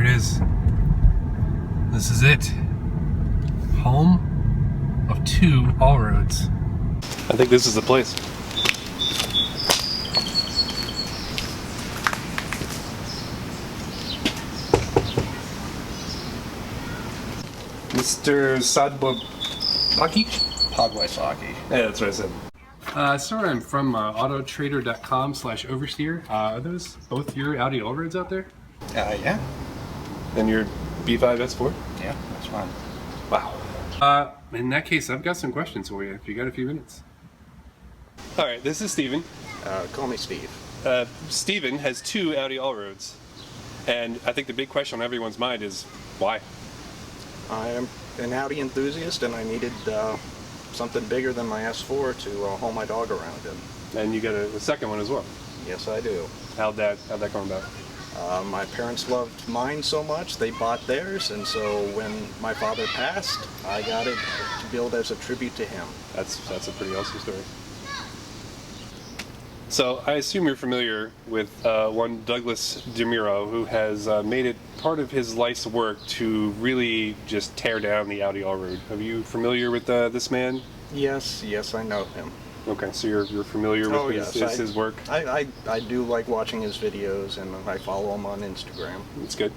it is. This is it. Home of 2 Allroads. I think this is the place. Mr. Sadbobaki? Podwysaki. Yeah, that's what I said. Sorry, I'm from autotrader.com/oversteer. Are those both your Audi Allroads out there? Yeah. And your B5 S4? Yeah, that's fine. Wow. In that case, I've got some questions for you, if you got a few minutes. All right, this is Steven. Call me Steve. Steven has 2 Audi Allroads. And I think the big question on everyone's mind is, why? I am an Audi enthusiast, and I needed something bigger than my S4 to haul my dog around in. And you got a second one as well. Yes, I do. How'd that come about? My parents loved mine so much, they bought theirs, and so when my father passed, I got it to build as a tribute to him. That's a pretty awesome story. So I assume you're familiar with one Douglas DeMuro, who has made it part of his life's work to really just tear down the Audi Allroad. Are you familiar with this man? Yes, I know him. Okay, so you're familiar with his work? I do like watching his videos, and I follow him on Instagram. That's good.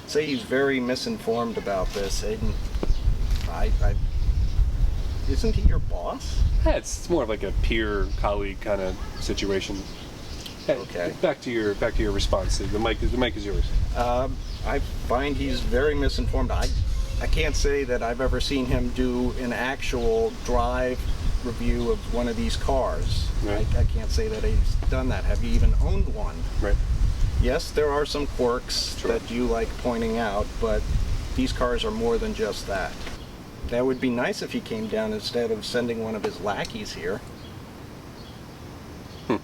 Say he's very misinformed about this. Isn't he your boss? Yeah, it's more of like a peer colleague kind of situation. Hey, okay. Back to your response. The mic is yours. I find he's very misinformed. I can't say that I've ever seen him do an actual drive review of one of these cars. Right. I can't say that he's done that. Have you even owned one? Right. Yes, there are some quirks that you like pointing out, but these cars are more than just that. That would be nice if he came down instead of sending one of his lackeys here. All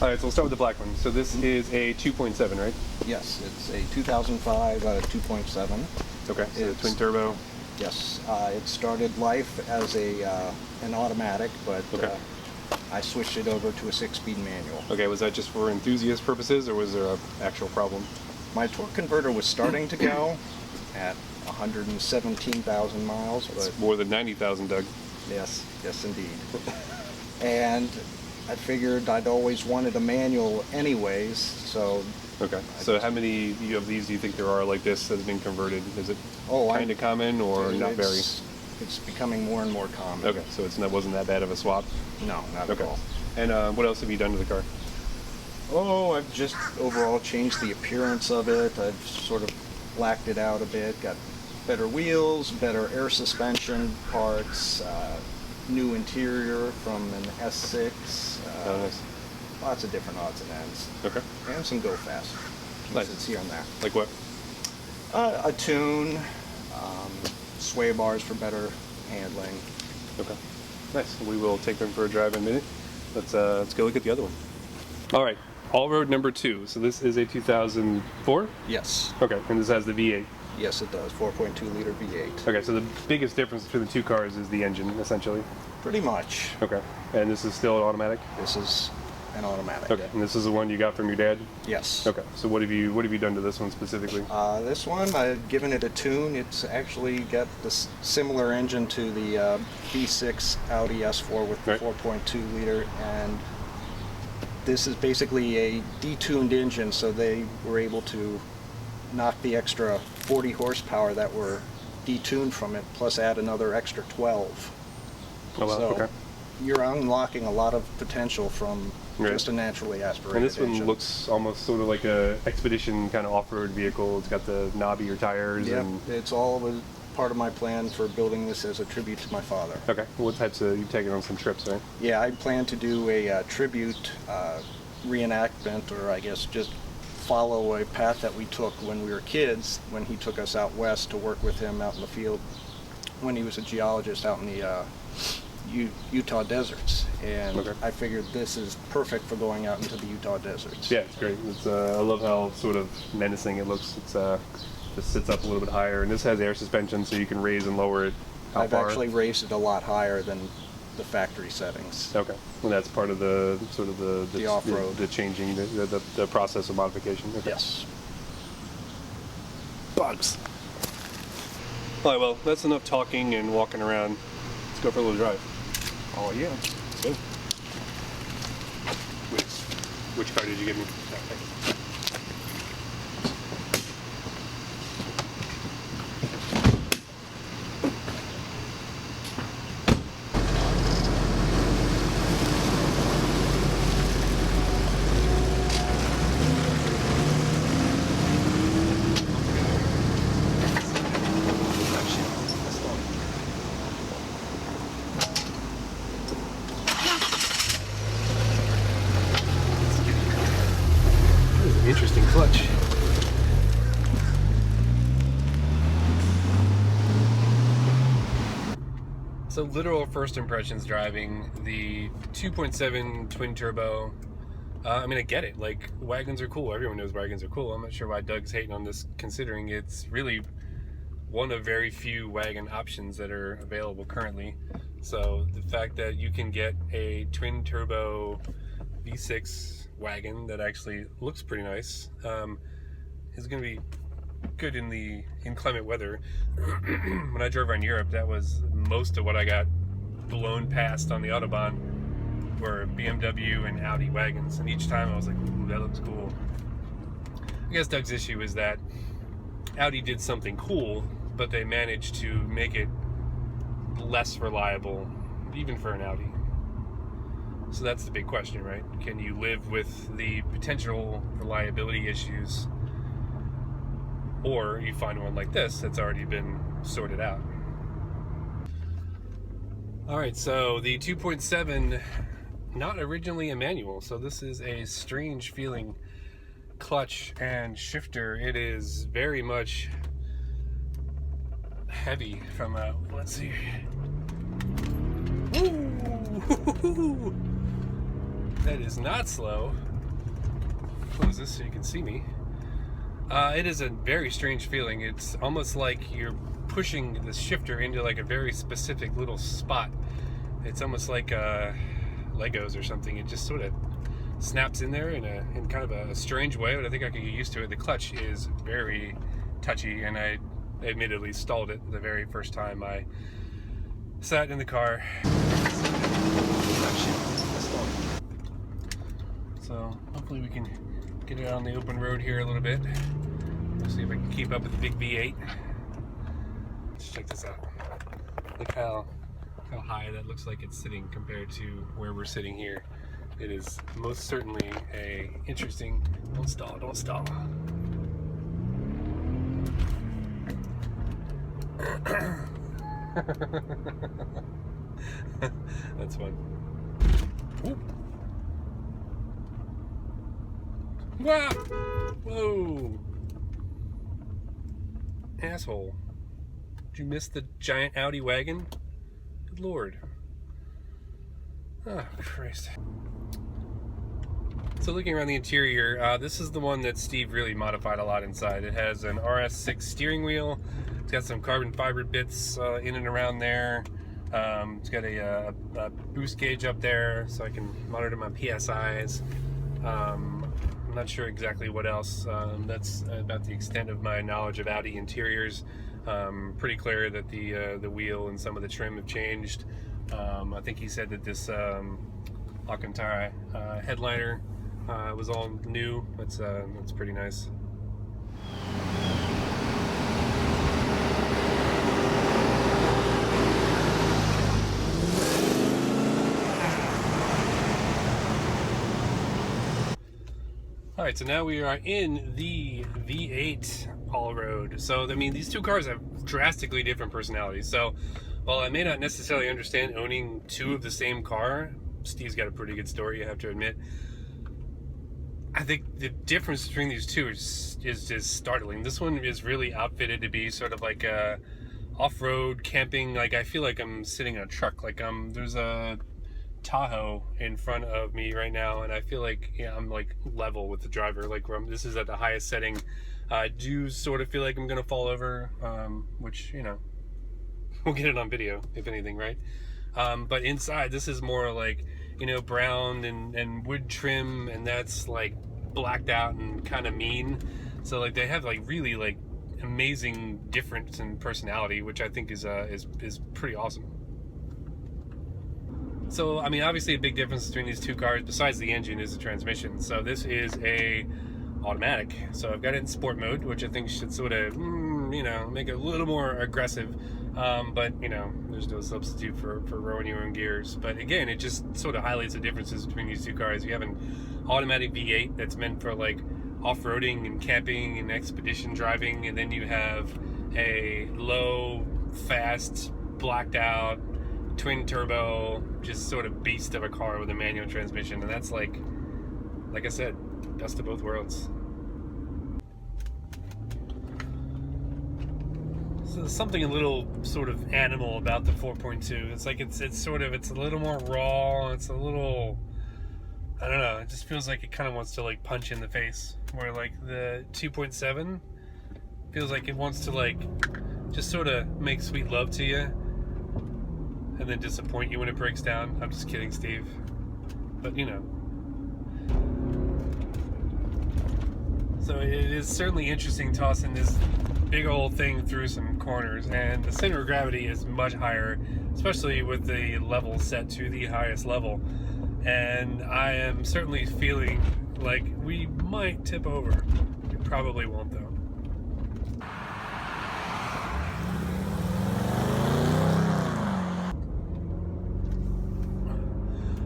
right, so we'll start with the black one. So this is a 2.7, right? Yes, it's a 2005 2.7. Okay, so twin turbo. Yes, it started life as an automatic, but I switched it over to a 6-speed manual. Okay, was that just for enthusiast purposes, or was there an actual problem? My torque converter was starting to go at 117,000 miles. That's but more than 90,000, Doug. Yes, indeed. And I figured I'd always wanted a manual anyways, so... Okay, so how many of these do you think there are like this that has been converted? Is it kind of common or not very? It's becoming more and more common. Okay, so it wasn't that bad of a swap? No, not at all. And what else have you done to the car? Oh, I've just overall changed the appearance of it. I've sort of blacked it out a bit, got better wheels, better air suspension parts, new interior from an S6. Nice. Lots of different odds and ends. Okay. And some go fast pieces here and there. Like what? A tune, sway bars for better handling. Okay. Nice. We will take them for a drive in a minute. Let's go look at the other one. All right. Allroad number 2. So this is a 2004? Yes. Okay. And this has the V8. Yes, it does. 4.2 liter V8. Okay. So the biggest difference between the 2 cars is the engine, essentially. Pretty much. Okay. And this is still an automatic? This is an automatic. Okay. And this is the one you got from your dad? Yes. Okay. So what have you done to this one specifically? This one, I've given it a tune. It's actually got this similar engine to the V6 Audi S4 with the 4.2 liter, and this is basically a detuned engine, so they were able to knock the extra 40 horsepower that were detuned from it, plus add another extra 12. Oh, wow. So okay. You're unlocking a lot of potential from just a naturally aspirated And this one engine. looks almost sort of like a expedition kind of off-road vehicle. It's got the knobbier tires. Yep, and it's all part of my plan for building this as a tribute to my father. Okay. What types of, you've taken on some trips, right? Yeah, I plan to do a tribute reenactment, or I guess just follow a path that we took when we were kids, when he took us out west to work with him out in the field when he was a geologist out in the Utah deserts, and I figured this is perfect for going out into the Utah deserts. Yeah, it's great. It's I love how sort of menacing it looks. It's just sits up a little bit higher, and this has air suspension, so you can raise and lower it. I've actually raised it a lot higher than the factory settings. Okay, well that's part of the sort of the off-road, the changing the process of modification. Okay. Yes. bugs. Alright, well, that's enough talking and walking around. Let's go for a little drive. Oh yeah. Let's go. Which car did you give me? Interesting clutch. So literal first impressions driving the 2.7 twin turbo. I mean, I get it. Like, wagons are cool. Everyone knows wagons are cool. I'm not sure why Doug's hating on this, considering it's really one of very few wagon options that are available currently. So the fact that you can get a twin turbo V6 wagon that actually looks pretty nice is going to be good in inclement weather. When I drove around Europe, that was most of what I got blown past on the Autobahn were BMW and Audi wagons, and each time I was like, ooh, that looks cool. I guess Doug's issue is that Audi did something cool, but they managed to make it less reliable, even for an Audi. So that's the big question, right? Can you live with the potential reliability issues, or you find one like this that's already been sorted out? All right, so the 2.7, not originally a manual, so this is a strange feeling clutch and shifter. It is very much heavy from a, let's see. Ooh, that is not slow. Close this so you can see me. It is a very strange feeling. It's almost like you're pushing the shifter into like a very specific little spot. It's almost like Legos or something. It just sort of snaps in there in kind of a strange way, but I think I can get used to it. The clutch is very touchy, and I admittedly stalled it the very first time I sat in the car. So hopefully we can get it on the open road here a little bit. See if I can keep up with the big V8. Let's check this out. Look how high that looks like it's sitting compared to where we're sitting here. It is most certainly a interesting. Don't stall, don't stall. That's fun. Ooh. Wow! Whoa! Asshole. Did you miss the giant Audi wagon? Good Lord. Oh, Christ. So looking around the interior, this is the one that Steve really modified a lot inside. It has an RS6 steering wheel. It's got some carbon fiber bits in and around there. It's got a boost gauge up there so I can monitor my PSIs. I'm not sure exactly what else. That's about the extent of my knowledge of Audi interiors. Pretty clear that the wheel and some of the trim have changed. I think he said that this Alcantara headliner was all new. That's pretty nice. Alright, so now we are in the V8 Allroad. So, I mean, these two cars have drastically different personalities. So, while I may not necessarily understand owning two of the same car, Steve's got a pretty good story, you have to admit. I think the difference between these two is just startling. This one is really outfitted to be sort of like a off-road camping. Like, I feel like I'm sitting in a truck. Like, there's a Tahoe in front of me right now, and I feel like I'm like level with the driver. Like, this is at the highest setting. I do sort of feel like I'm gonna fall over, which, you know, we'll get it on video if anything, right? But inside, this is more like, you know, brown and wood trim, and that's like blacked out and kind of mean. So like they have like really like amazing difference in personality, which I think is pretty awesome. So, I mean, obviously a big difference between these two cars, besides the engine, is the transmission. So this is a automatic. So I've got it in sport mode, which I think should sort of, make it a little more aggressive. But, there's no substitute for rowing your own gears. But again, it just sort of highlights the differences between these two cars. You have an automatic V8 that's meant for like off-roading and camping and expedition driving, and then you have a low, fast, blacked out, twin turbo, just sort of beast of a car with a manual transmission. And that's like I said, best of both worlds. So there's something a little sort of animal about the 4.2. It's like it's a little more raw. It's a little, I don't know, it just feels like it kind of wants to like punch in the face, where like the 2.7 feels like it wants to like just sort of make sweet love to you and then disappoint you when it breaks down. I'm just kidding, Steve. But so it is certainly interesting tossing this big old thing through some corners, and the center of gravity is much higher, especially with the level set to the highest level. And I am certainly feeling like we might tip over. We probably won't, though.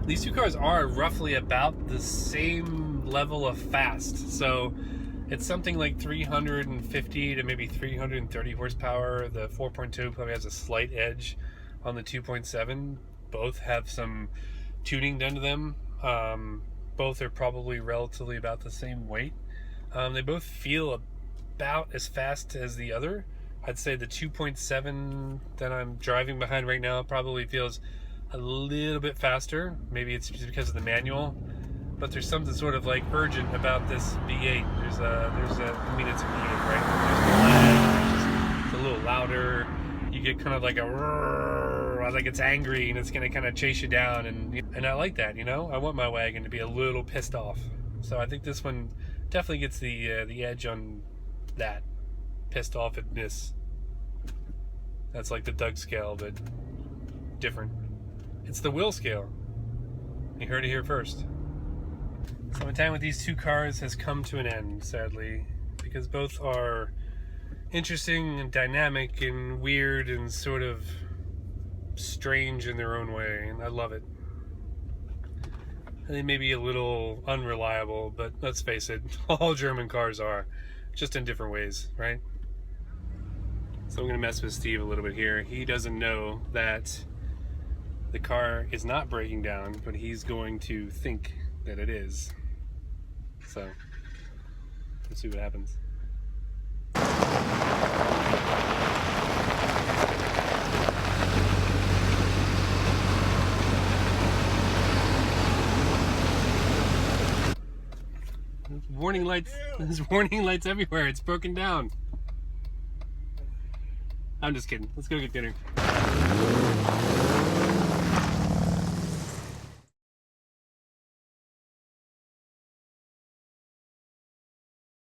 These two cars are roughly about the same level of fast. So it's something like 350 to maybe 330 horsepower. The 4.2 probably has a slight edge on the 2.7. Both have some tuning done to them. Both are probably relatively about the same weight. They both feel about as fast as the other. I'd say the 2.7 that I'm driving behind right now probably feels a little bit faster. Maybe it's just because of the manual, but there's something sort of like urgent about this V8. There's a I mean, it's a V8, right? It's a little louder. You get kind of like a roar, like it's angry and it's gonna kind of chase you down, and I like that. I want my wagon to be a little pissed off. So I think this one definitely gets the edge on that pissed offness. That's like the Doug scale, but different. It's the Will scale. You heard it here first. So my time with these two cars has come to an end, sadly, because both are interesting and dynamic and weird and sort of strange in their own way, and I love it. And they may be a little unreliable, but let's face it, all German cars are, just in different ways, right? So I'm going to mess with Steve a little bit here. He doesn't know that the car is not breaking down, but he's going to think that it is. So, let's see what happens. There's warning lights. There's warning lights everywhere. It's broken down. I'm just kidding. Let's go get dinner.